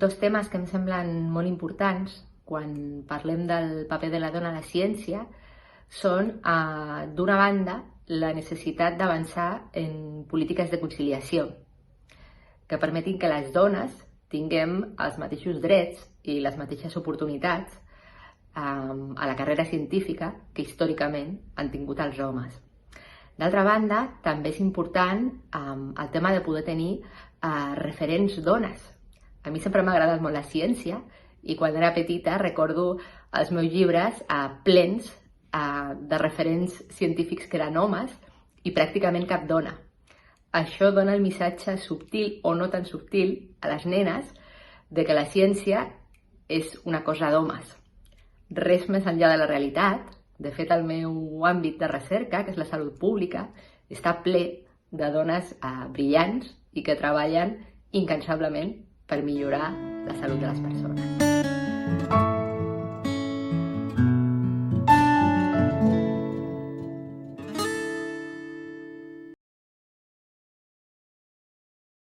dos temes que em semblen molt importants quan parlem del paper de la dona a la ciència són, d'una banda, la necessitat d'avançar en polítiques de conciliació que permetin que les dones tinguem els mateixos drets i les mateixes oportunitats a la carrera científica que històricament han tingut els homes. D'altra banda, també és important el tema de poder tenir referents dones. A mi sempre m'ha agradat molt la ciència i quan era petita recordo els meus llibres plens de referents científics que eren homes i pràcticament cap dona. Això dona el missatge subtil o no tan subtil a les nenes de que la ciència és una cosa d'homes. Res més enllà de la realitat. De fet, el meu àmbit de recerca, que és la salut pública, està ple de dones brillants i que treballen incansablement per millorar la salut de les persones.